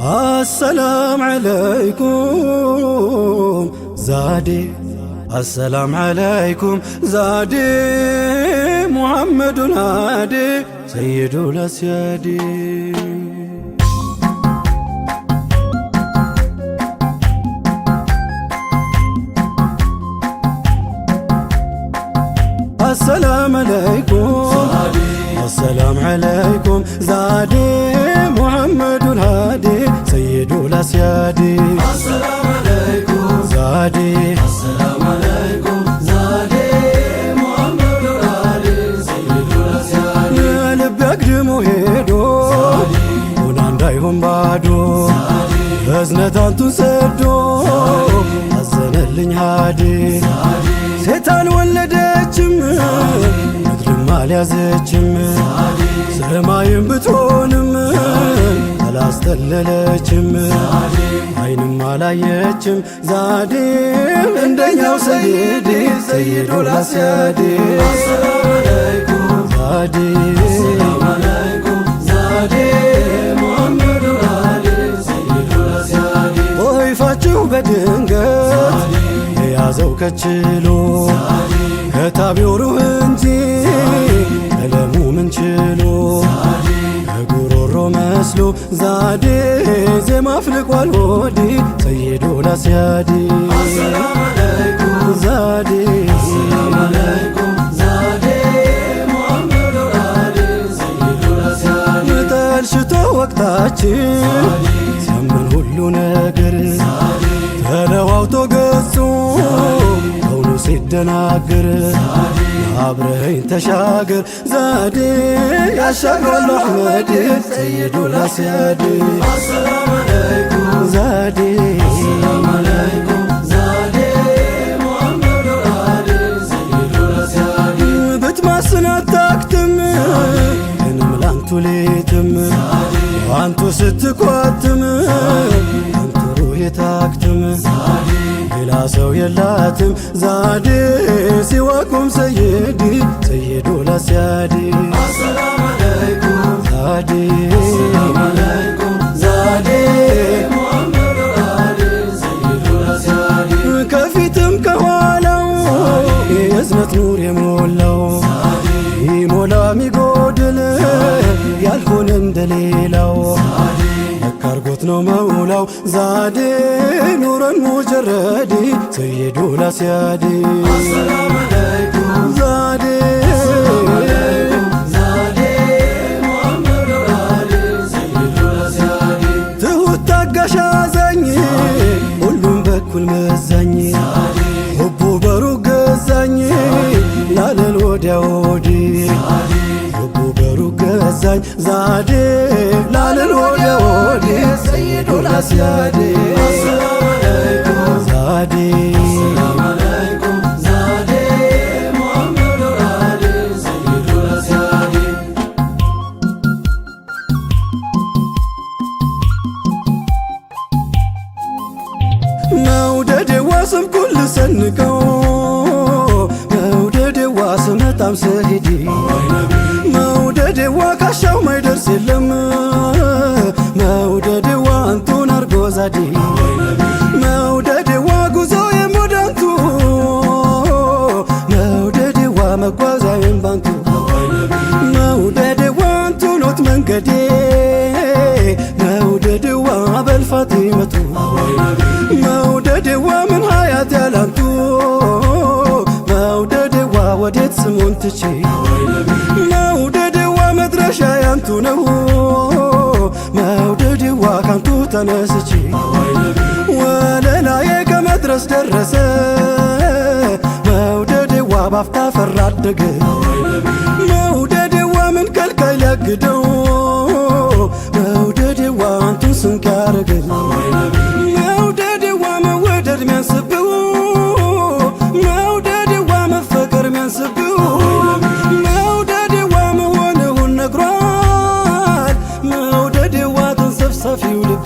السلام عليكم زادي، السلام عليكم زادي، محمد الهادي سيد الأسياد. السلام عليكم زادي، السلام عليكم زادي، محمد الهادي سيد الأسياد. السلام عليكم زادي، السلام عليكم زادي، محمد الهادي سيد الأسياد. ልብ ያግድሞ ሄዶ ሆና እንዳይሆን ባዶ እዝነታንቱን ሰዶ አዘነልኝ ሃዲ። ሴታን ወለደችም ምድርም አልያዘችም፣ ሰማይም ብትሆንም አላስተለለችም፣ አይንም አላየችም ዛዴ እንደኛው ሰይድ ሰይዱል አስያድ። السلام عليكم ዛዴ السلام عليكم زادي، محمد الهادي سيد الأسياد. ጦይፋችሁ በድንገት የያዘው ከችሎ ከታቢው ሩህ እንጂ ቀለሙ ምን ችሎ ከጉሮሮ መስሎ ዛዴ ዜማ አፍልቋል ሆዲ ሰይዱል አስያድ። السلام عليكم ዛዴ السلام عليكم زادي، محمد الهادي سيد الأسياد. ጠልሽቶ ወቅታችን ሲያምን ሁሉ ነገር ተለዋውቶ ገጹ ከውኑ ሲደናገር አብረኸኝ ተሻገር ዛዴ ያሻግራል አሕመድ ሰይዱል አስያድ። السلام عليكم ዛዴ السلام عليكم زادي، محمد الهادي سيد الأسياد. ብትማስን አታክትም ምንም ላንቱ ሌትም አንቱ ስትኳትም አንቱ ሩህ የታክትም ሌላ ሰው የላትም ዛዴ ሲዋቁም ሰይዲ ሰይዱል አስያድ። السلام عليكم ዛዴ السلام عليكم زادي، محمد الهادي سيد الأسياد. ከፊትም ከኋላው የእዝነት ኑር የሞላው ይሞላ ሚጎድል ያልሆነ እንደሌላው ለካርጎት ነው መውላው ዛዴ ኑረን ሙጀረዲ ሰይዱል አስያድ። السلام عليكم ዛዴ زادي، محمد الهادي سيد الأسياد. ትሁት ታጋሽ አዛኝ ሁሉም በኩል መዛኝ ሁቡ በሩቅ ገዛኝ ላለል ወዲያ ወዲህ ሁቡ በሩቅ ገዛኝ ዛዴ ላለል ወዲያ ወዲህ ሰይዱል አስያድ። السلام عليكم ዛዴ السلام عليكم زادي، محمد الهادي سيد الأسياد. መውደዴዋ ስም ኩል ሰንቀው መውደዴዋ ስመጣም ሰሂዲ መውደዴዋ ካሻው ማይደርስ የለም መውደዴዋ አንቱን አርጎ ዛዴ መውደዴዋ ጉዞ የሞዳንቱ መውደዴዋ መጓዛዬም ባንቱ መውደዴዋ አንቱኖት መንገዴ መውደዴዋ በልፋቲመቱ መውደዴዋ ምን ሀያት ያላንቱ መውደዴዋ ወዴት ስሙን ትቼ መውደዴዋ መድረሻ ያንቱ ነው መውደዴዋ ካንቱ ተነስቼ ወለላዬ ከመድረስ ደረሰ መውደዴዋ ባፍታ ፈራ አደገ መውደዴዋ ምን ከልካይ ሊያግደው መውደዴዋ አንቱን ስንቅ ያረገኝ መውደዴዋ መወደድ ሚያንስብው መውደዴዋ መፈቀር ሚያንስብው መውደዴዋ መሆንሁን ነግሯል መውደዴዋ ተንሰፍሳፊው ልብ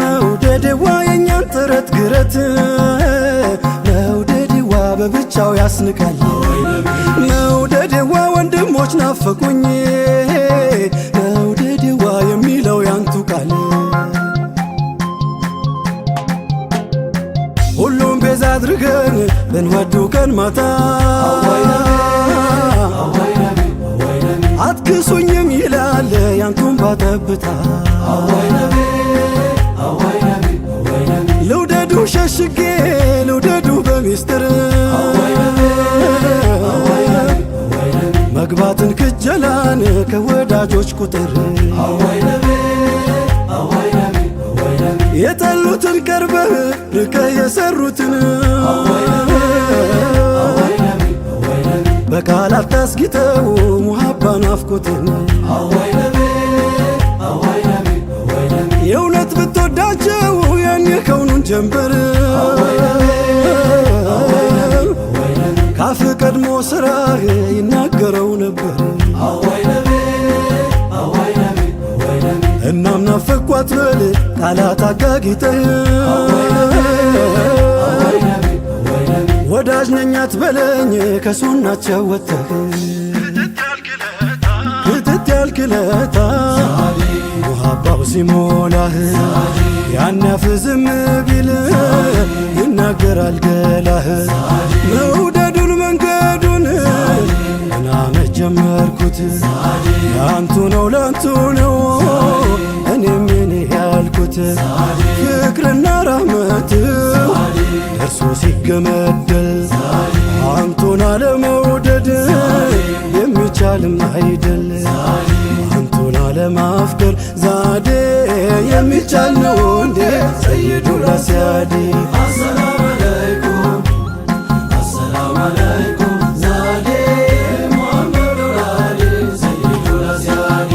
መውደዴዋ የእኛን ጥረት ግረት መውደዴዋ በብቻው ያስንቃል መውደዴዋ ወንድሞች ናፈቁኝ መውደዴዋ የሚለው ያንቱ ቃል ማታ አትክሱኝም ይላል ያንቱን ባጠብታ ልውደዱ ሸሽጌ ልውደዱ በሚስጥር መግባትን ክጀላን ከወዳጆች ቁጥር የጠሉትን ቀርበህ ርቀህ የሰሩትን በቃላት ታስጊጠው ሙሃባ ናፍቆትን የእውነት ብትወዳቸው ያኔ ከውኑን ጀንበር ካፍ ቀድሞ ስራህ ይናገረው ነበር እናም ናፈኳት በል ቃላት አጋጊጠህ ወዳጅ ነኝ አትበለኝ ከሱናቸው ወጥተህ ክትት ያልክለታ ሙሃባው ሲሞላህ ያናፍ ዝም ቢል ይናገራል ገላህ መውደዱን መንገዱን እና መጀመርኩት ያንቱ ነው ላንቱ ነው እኔም የኔ ያልኩት ፍቅርና ራህመት ደርሶ ሲገመደል አንቱን አለመውደድ የሚቻልም አይደል አንቱን አለማፍቀር ዛዴ የሚቻል ነው እንዴ ሰይዱ ላስያዲ አሰላሙ አለይኩም አሰላሙ አለይኩም ዛዴ ሙሐመድ ወላሊ ሰይዱ ላስያዲ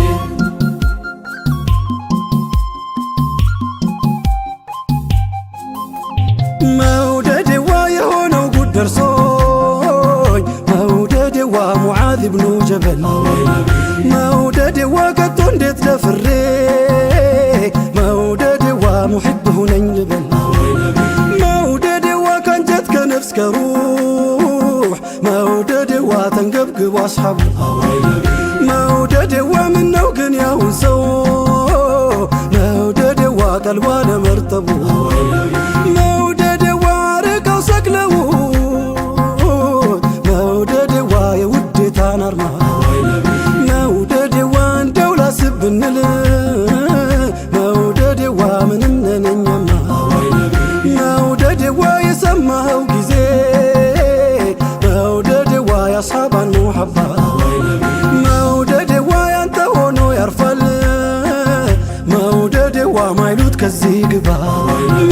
መውደዴዋ የሆነው ጉድ ደርሶኝ መውደዴዋ ሙዓዝ ብኑ ጀበል መውደዴዋ ከቶ እንዴት ደፍሬ መውደዴዋ ሙሕብ ሁነኝ ልበል መውደዴዋ ከንጀት ከነፍስ ከሩሕ መውደዴዋ ተንገብግቦ አስሓቡ መውደዴዋ ምነው ግን ያሁን ሰው መውደዴዋ ቀልቧ ለመርጠቡ መውደዴዋ ርቀው ሰቅለው መውደዴዋ የውዴታን አርማ መውደዴዋ እንደው ላስብ ብንል መውደዴዋ ምንም ነነኛማ መውደዴዋ የሰማኸው ጊዜ መውደዴዋ ያስሓባን ሙሐባ መውደዴዋ ያንተ ሆኖ ያርፋል መውደዴዋ ማይሉት ከዚህ ግባ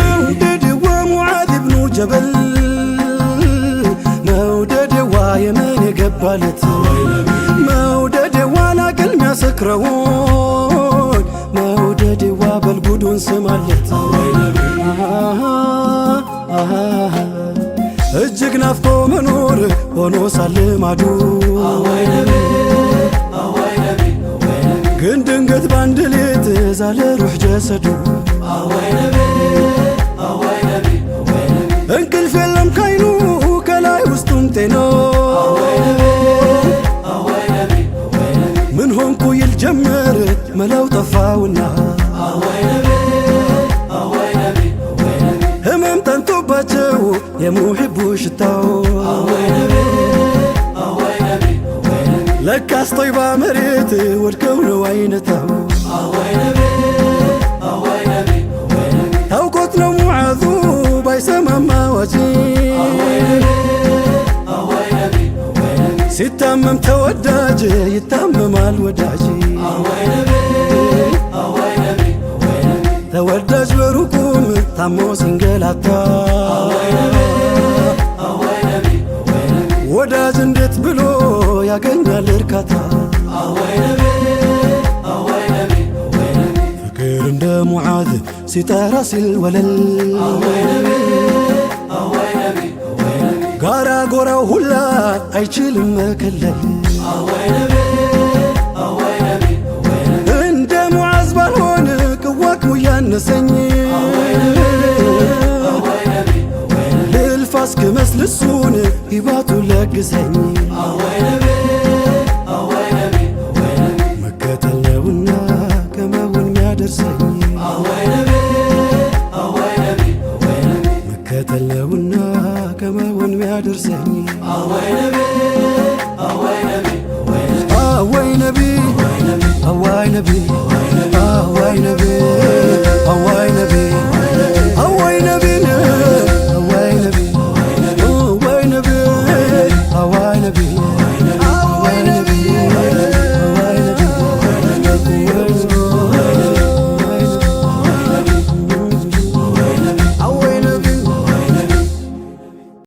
መውደዴዋ ሙዓዝ ብኑ ጀበል መውደዴዋ የመን የገባለት መውደዴዋ ላቅል ሚያሰክረውን መውደዴዋ በልጉዱን ስማለት እጅግ ናፍቆ መኖር ሆኖ ሳልማዱ ግን ድንገት ባንድ ሌት ዛለ ሩሕ ጀሰዱ እንቅልፍ የለም ካይኑ ከላይ ውስጡም ጤና ምን ሆንኩ ይል ጀመር መላው ጠፋውና ህመም ጠንቶባቸው የሙሕቡ ሽታው ለካስ ጦይባ መሬት ወድቀው ነው አይነታው ታውቆት ነው ሙዓዙ ባይሰማማ ዋጂ ሲታመም ተወዳጅ ይታመማል ወዳጅ ተወዳጅ በሩቁም ታሞ ሲንገላታ ወዳጅ እንዴት ብሎ ያገኛል እርካታ ፍቅር እንደ ሙዓዝ ሲጠራ ሲል ወለል ጋራ ጎራው ሁላ አይችልም መከለል እንደ ሙዓዝ ባልሆን ቅዋክሙ ያነሰኝ ልልፋ እስክመስል እሱን ሂባቱ ለግሰኝ መከተል ነውና ከመሆን ሚያደርሰኝ መከተል ነውና ከመሆን ሚያደርሰኝ نبي